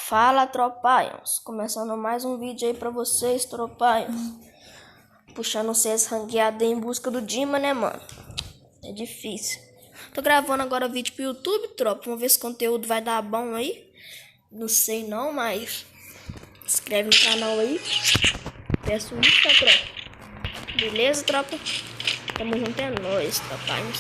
Fala, tropaions, começando mais um vídeo aí pra vocês, tropaions. Puxando vocês ranqueados em busca do Dima, né, mano? É difícil. Tô gravando agora vídeo pro YouTube, tropa. Vamos ver se o conteúdo vai dar bom aí. Não sei não, mas se inscreve no canal aí. Peço isso, tá, tropa? Beleza, tropa? Tamo junto, é nóis, tropaions.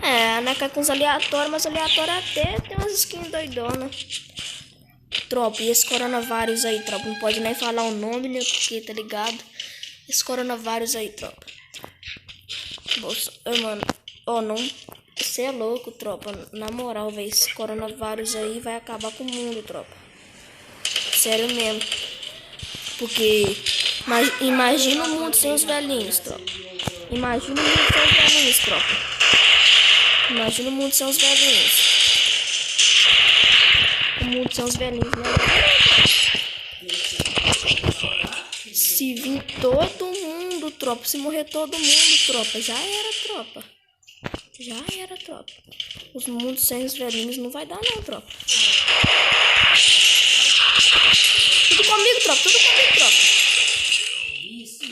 É, né, com os aleatórios, mas aleatório até tem umas skins doidonas. Tropa, e esse coronavírus aí, tropa, não pode nem falar o nome, né, porque, tá ligado? Esse coronavírus aí, tropa. Bolsa, mano, não, você é louco, tropa, na moral, velho, esse coronavírus aí vai acabar com o mundo, tropa. Sério mesmo. Porque, imagina o mundo sem os velhinhos, tropa. Imagina o mundo sem os velhinhos, tropa. Imagina o mundo sem os velhinhos. O mundo sem os velhinhos, né? Se vir todo mundo, tropa. Se morrer todo mundo, tropa. Já era, tropa. Já era, tropa. Os mundos sem os velhinhos não vai dar, não, tropa. Tudo comigo, tropa. Tudo comigo, tropa.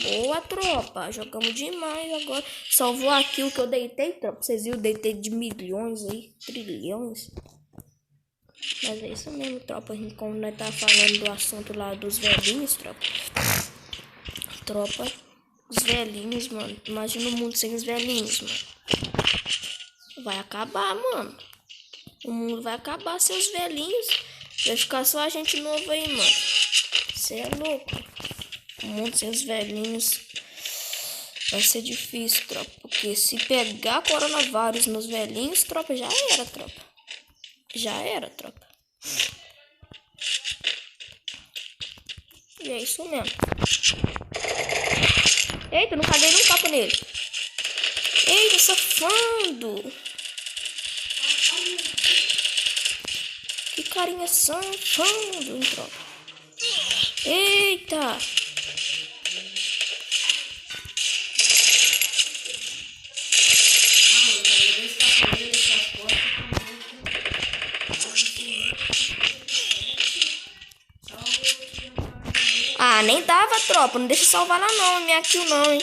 Boa, tropa. Jogamos demais agora. Salvou aquilo que eu deitei, tropa. Vocês viram? Eu deitei de milhões aí. Trilhões. Mas é isso mesmo, tropa. Como nós tá falando do assunto lá dos velhinhos, tropa. Tropa. Os velhinhos, mano. Imagina o mundo sem os velhinhos, mano. Vai acabar, mano. O mundo vai acabar sem os velhinhos. Vai ficar só a gente novo aí, mano. Você é louco. O mundo sem os velhinhos vai ser difícil, tropa. Porque se pegar coronavírus nos velhinhos, tropa, já era, tropa. Já era, tropa. E é isso mesmo. Eita, não caguei num tapa nele. Eita, safando. Que carinha safando, hein, tropa. Eita. Ah, nem dava, tropa. Não deixa salvar lá não, minha kill não, hein.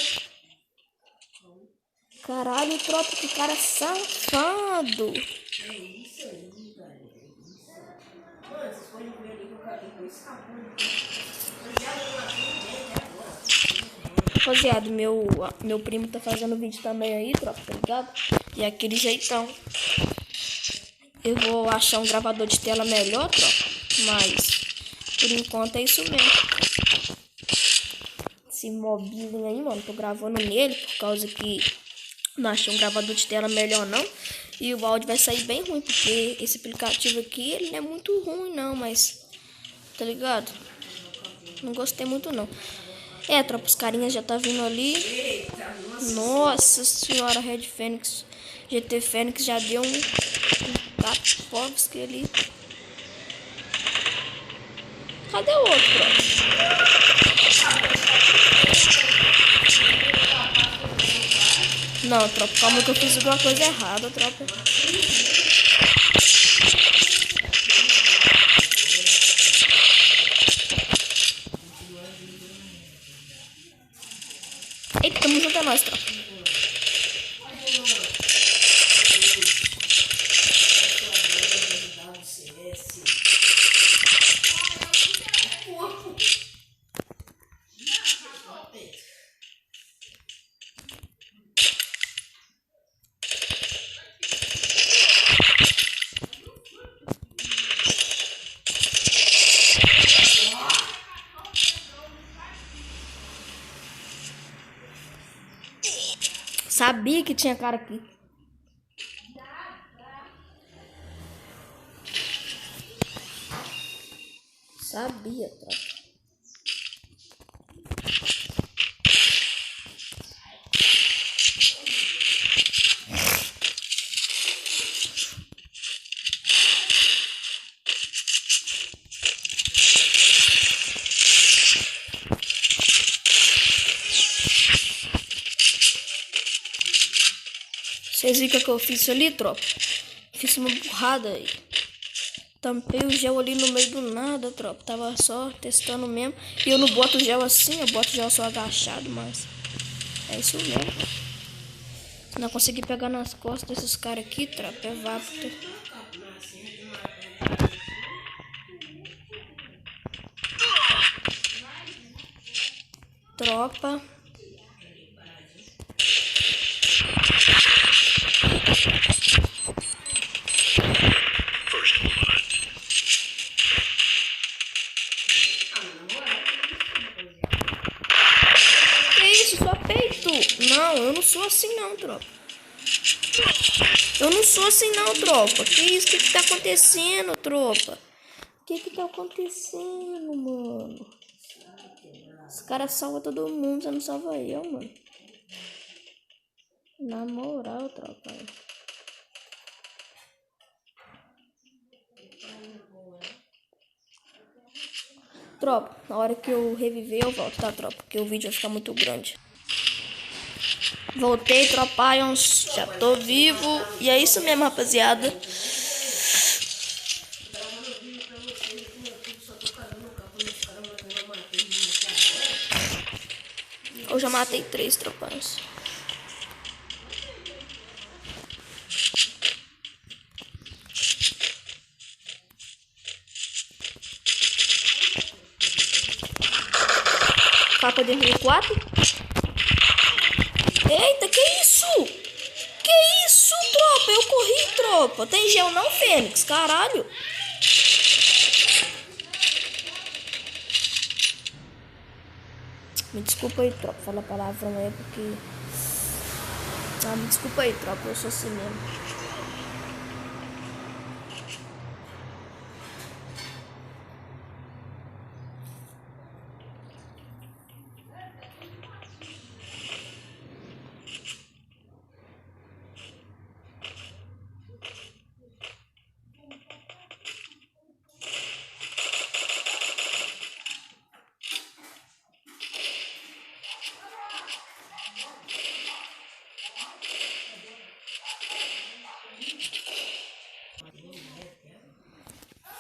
Caralho, tropa, que cara safado. É isso aí, cara. Rapaziada, meu primo tá fazendo vídeo também aí, tropa, tá ligado? E aquele jeitão. Eu vou achar um gravador de tela melhor, tropa. Mas, por enquanto, é isso mesmo. Esse mobilinho aí, mano, tô gravando nele por causa que não achei um gravador de tela melhor, não. E o áudio vai sair bem ruim, porque esse aplicativo aqui, ele não é muito ruim, não, mas, tá ligado? Não gostei muito, não. É, tropa, os carinhas já tá vindo ali. Nossa senhora, Red Fênix. GT Fênix já deu um Tapovski ali. Cadê o outro, tropa? Não, tropa, calma que eu fiz alguma coisa errada, tropa. Eita, tamo junto a nós, tropa. Sabia que tinha cara aqui. Sabia, tropa. Vocês viram o que eu fiz ali, tropa? Fiz uma burrada aí. Tampei o gel ali no meio do nada, tropa. Tava só testando mesmo. E eu não boto gel assim, eu boto gel só agachado, mas... É isso mesmo. Não consegui pegar nas costas desses caras aqui, tropa. É vápito. Tropa. Que isso, só peito? Não, eu não sou assim não, tropa. Eu não sou assim não, tropa. Que isso? O que tá acontecendo, tropa? O que tá acontecendo, mano? Os caras salvam todo mundo, você não salva eu, mano. Na moral, tropa. Tropa, na hora que eu reviver eu volto, tá, tropa? Porque o vídeo vai ficar muito grande. Voltei, Tropaions. Já tô vivo. E é isso mesmo, rapaziada. Eu já matei 3 Tropaions. Capa de 4. Eita, que isso? Que isso, tropa? Eu corri, tropa. Tem gel não, Fênix? Caralho. Me desculpa aí, tropa. Fala palavrão aí porque... Ah, me desculpa aí, tropa. Eu sou assim mesmo.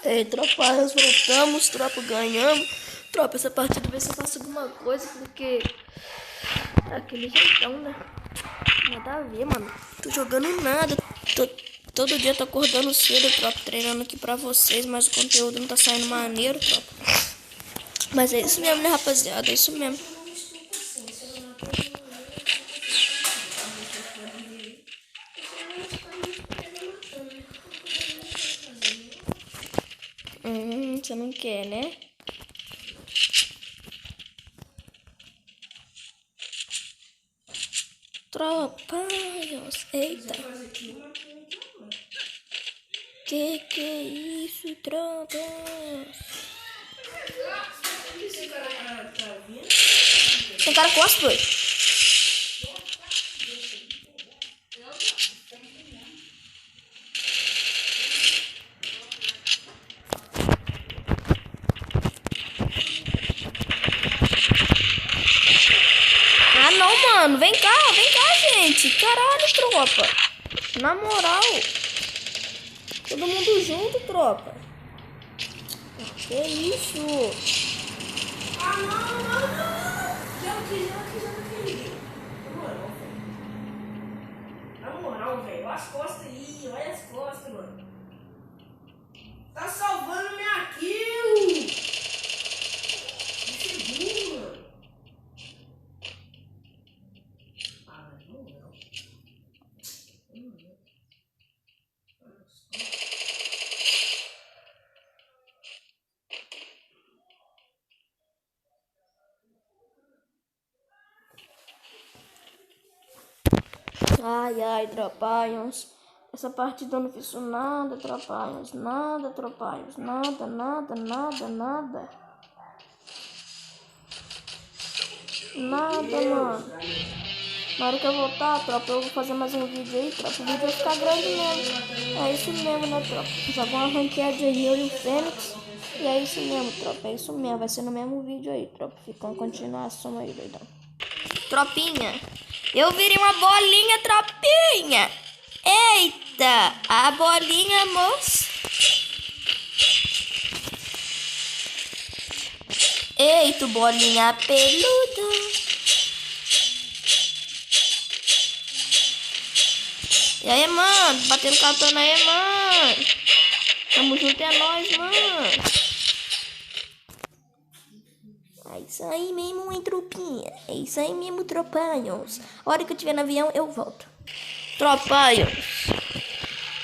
Ei, tropa, nós voltamos, tropa, ganhamos. Tropa, essa partida vai ser faça alguma coisa, porque... Aquele jeitão, né? Nada a ver, mano. Tô jogando nada. Todo dia tô acordando cedo, tropa, treinando aqui pra vocês, mas o conteúdo não tá saindo maneiro, tropa. Mas é isso mesmo, né, rapaziada? É isso mesmo. Você não quer, né? Tropaios, eita. Que é isso, tropas? Tem cara cosplay. Ah, não, mano. Vem cá, gente. Caralho, tropa. Na moral. Todo mundo junto, tropa. Que isso? Ah, não. Já aqui. Na moral, velho. Olha as costas aí. Olha as costas, mano. Tá salvando minha kill. Que mano. Ah, não. Ai, Tropaions. Essa partida eu não fiz nada, Tropaions. Nada, Tropaions. Nada. Nada, mano. Na hora que eu voltar, tropa, eu vou fazer mais um vídeo aí, tropa. O vídeo vai ficar grande mesmo. É isso mesmo, né, tropa? Jogar uma ranqueada aí, eu e o Fênix. E é isso mesmo, tropa. É isso mesmo. Vai ser no mesmo vídeo aí, tropa. Fica uma continuação aí, doidão. Tropinha. Eu virei uma bolinha, tropinha. Eita, a bolinha, moço. Eita, bolinha peluda. E aí, mano? Batendo katana aí, mano. Tamo junto, é nóis, mano. É isso aí mesmo, hein, tropinha. É isso aí mesmo, tropaios. A hora que eu estiver no avião, eu volto. Tropaios.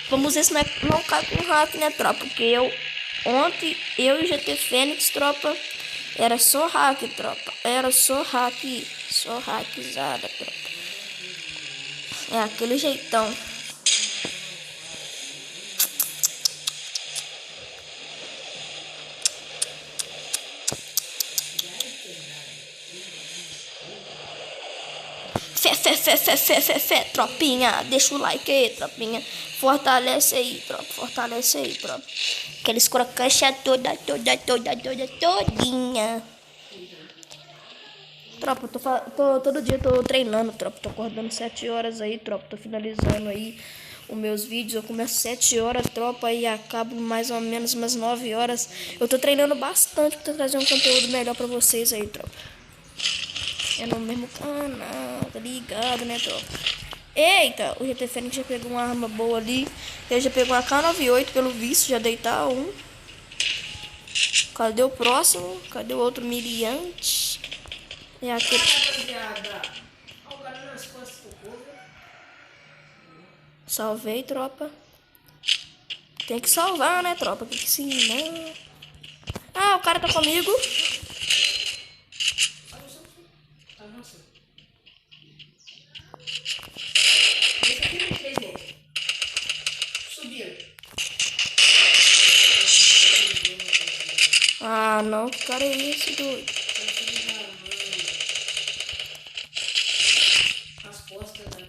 Vamos ver se não cai com hack, né, tropa? Porque ontem, eu e o GT Fênix, tropa, era só hack, tropa. Era só hack, só hackzada, tropa. É aquele jeitão. Fé, tropinha. Deixa o like aí, tropinha. Fortalece aí, tropa. Fortalece aí, tropa. Aqueles crocantes todinha. Tropa, todo dia tô treinando, tropa. Tô acordando 7 horas aí, tropa. Tô finalizando aí os meus vídeos. Eu começo 7 horas, tropa, e acabo mais ou menos umas 9 horas. Eu tô treinando bastante pra trazer um conteúdo melhor pra vocês aí, tropa. É no mesmo canal, tá ligado, né, tropa? Eita, o GT Fênix já pegou uma arma boa ali. Ele já pegou uma K98, pelo visto, já deitar um. Cadê o próximo? Cadê o outro miriante? É aquele. Salvei, tropa. Tem que salvar, né, tropa? Porque senão... Ah, o cara tá comigo. Ah, não, que cara é esse, doido? As costas da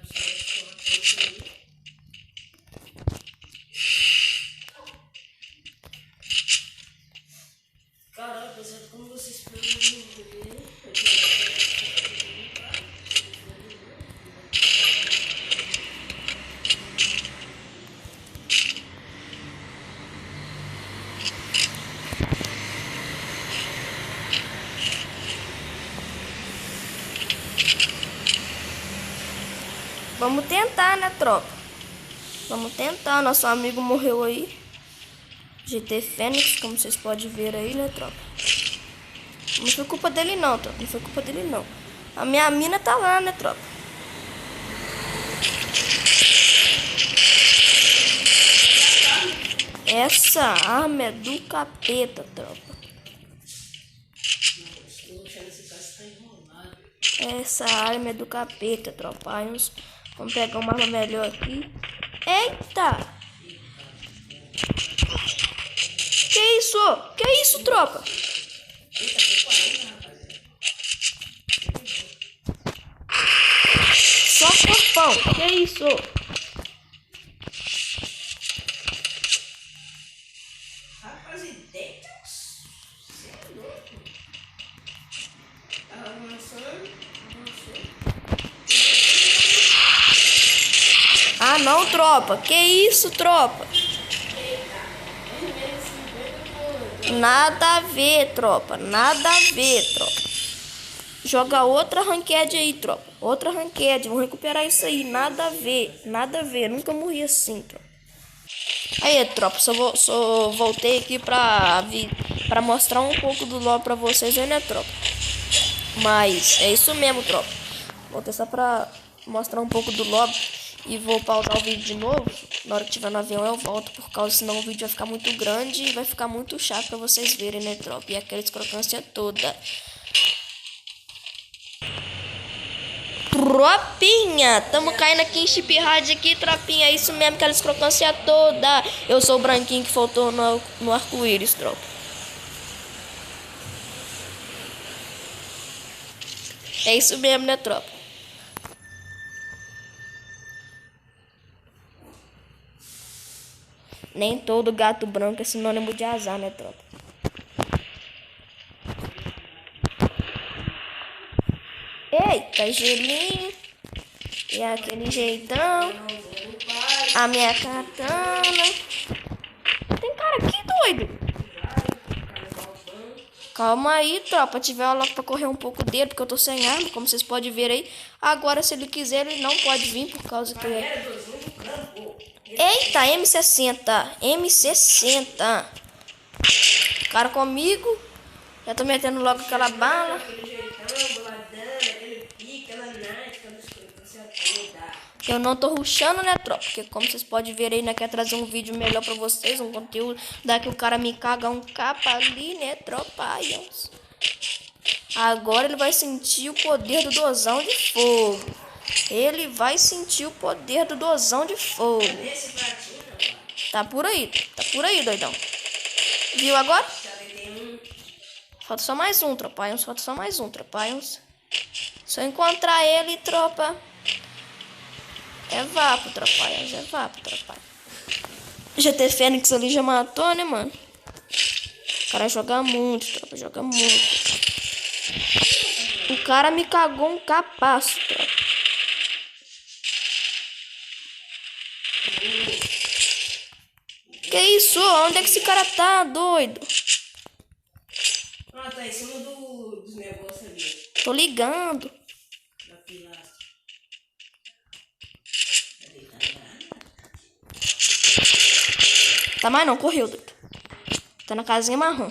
Caraca, como vocês podem ver. Vamos tentar, né, tropa? Vamos tentar. Nosso amigo morreu aí. GT Fênix, como vocês podem ver aí, né, tropa? Não foi culpa dele não, tropa. Não foi culpa dele não. A minha mina tá lá, né, tropa? Essa arma é do capeta, tropa. Essa arma é do capeta, tropa. Vamos pegar uma arma melhor aqui. Eita! Que isso? Que isso, tropa? Só corpão. Que isso? Rapaz, e deita? Você é louco. Tá avançando. Ah, não, tropa. Que isso, tropa? Nada a ver, tropa. Nada a ver, tropa. Joga outra ranked aí, tropa. Outra ranked. Vamos recuperar isso aí. Nada a ver. Nada a ver. Nunca morri assim, tropa. Aí, tropa. Só voltei aqui pra mostrar um pouco do LoL pra vocês aí, né, tropa? Mas é isso mesmo, tropa. Voltei só pra mostrar um pouco do LoL. E vou pausar o vídeo de novo. Na hora que tiver no avião eu volto. Por causa, senão o vídeo vai ficar muito grande. E vai ficar muito chato pra vocês verem, né, tropa? E aquela crocância toda. Tropinha, tamo caindo aqui em chip hard aqui, tropinha. É isso mesmo, aquela crocância toda. Eu sou o branquinho que faltou no arco-íris, tropa. É isso mesmo, né, tropa? Nem todo gato branco é sinônimo de azar, né, tropa? Eita, gelinho. E aquele jeitão. a minha katana. Tem cara aqui, doido. Calma aí, tropa. Tiver logo pra correr um pouco dele, porque eu tô sem arma, como vocês podem ver aí. Agora, se ele quiser, ele não pode vir, por causa que... Eita, M60. M60. Cara comigo. Já tô metendo logo aquela bala. Eu não tô rushando, né, tropa? Porque como vocês podem ver aí, né, quer trazer um vídeo melhor pra vocês, um conteúdo. Daqui o cara me caga um capa ali, né, tropa? Agora ele vai sentir o poder do dozão de fogo. Ele vai sentir o poder do dozão de fogo. Tá por aí, doidão. Viu agora? Falta só mais um, tropaions. Falta só mais um, tropaions. Se eu encontrar ele, tropa... É vapo, tropaions. É vapo, tropaions. GT Fênix ali já matou, né, mano? O cara joga muito, tropa. Joga muito. O cara me cagou um capaço, tropa. Que isso? Onde é que esse cara tá, doido? Ah, tá em cima dos negócios ali. Tô ligando. Da pilastra. Tá mais não, correu, doido. Tá na casinha marrom.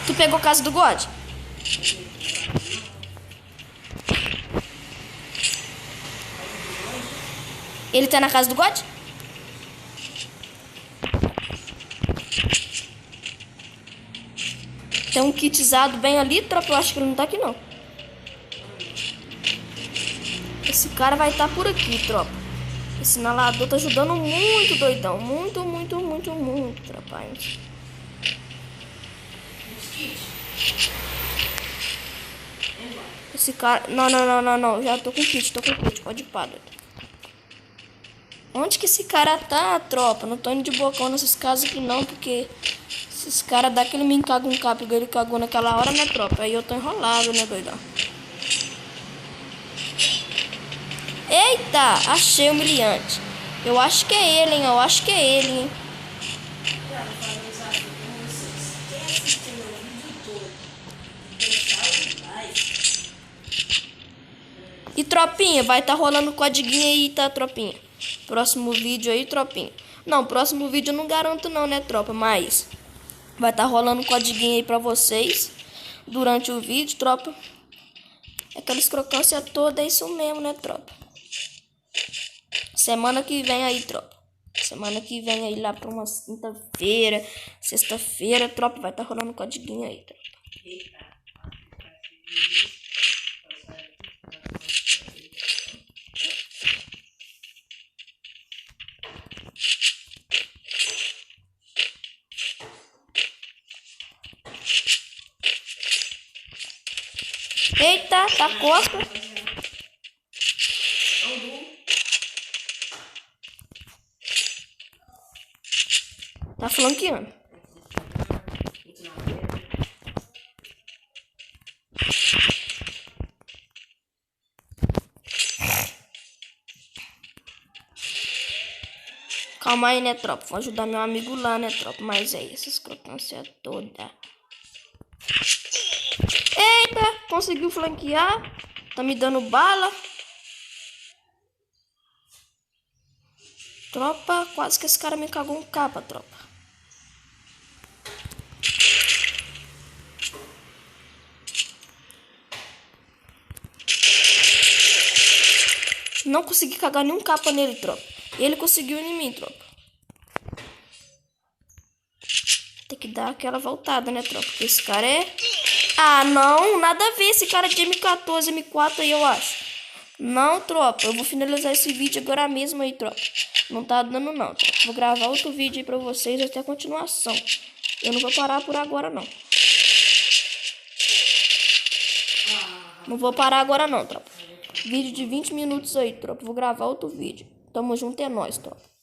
Tu pegou a casa do God? Ele tá na casa do God? Tem um kitzado bem ali, tropa. Eu acho que ele não tá aqui, não. Esse cara vai estar por aqui, tropa. Esse inalador tá ajudando muito, doidão. Muito, tropa. Esse cara... Não. Já tô com kit, Pode ir, pá, doido. Onde que esse cara tá, tropa? Não tô indo de bocão nesses casos aqui não, porque esses caras dá que ele me encaga um capo, ele cagou naquela hora, né, tropa? Aí eu tô enrolado, né, doidão? Eita, achei humilhante. Eu acho que é ele, hein? E tropinha, vai tá rolando codiguinho aí, tá, tropinha? Próximo vídeo aí, tropinha. Não, próximo vídeo eu não garanto não, né, tropa? Mas vai tá rolando codiguinho aí pra vocês durante o vídeo, tropa. Aquelas crocâncias todas, é isso mesmo, né, tropa? Semana que vem aí, tropa. Semana que vem aí lá pra uma quinta-feira, sexta-feira, tropa, vai tá rolando codiguinho aí, tropa. Eita, tá costa. Tá flanqueando. Calma aí, né, tropa? Vou ajudar meu amigo lá, né, tropa? Mas aí, essas crocâncias todas. Eita, conseguiu flanquear. Tá me dando bala. Tropa, quase que esse cara me cagou um capa, tropa. Não consegui cagar nenhum capa nele, tropa. Ele conseguiu em mim, tropa. Tem que dar aquela voltada, né, tropa? Porque esse cara é... Ah, não, nada a ver. Esse cara é de M14, M4 aí, eu acho. Não, tropa. Eu vou finalizar esse vídeo agora mesmo aí, tropa. Não tá dando, não, tropa. Vou gravar outro vídeo aí pra vocês até a continuação. Eu não vou parar por agora, não. Não vou parar agora, não, tropa. Vídeo de 20 minutos aí, tropa. Vou gravar outro vídeo. Tamo junto, é nóis, tropa.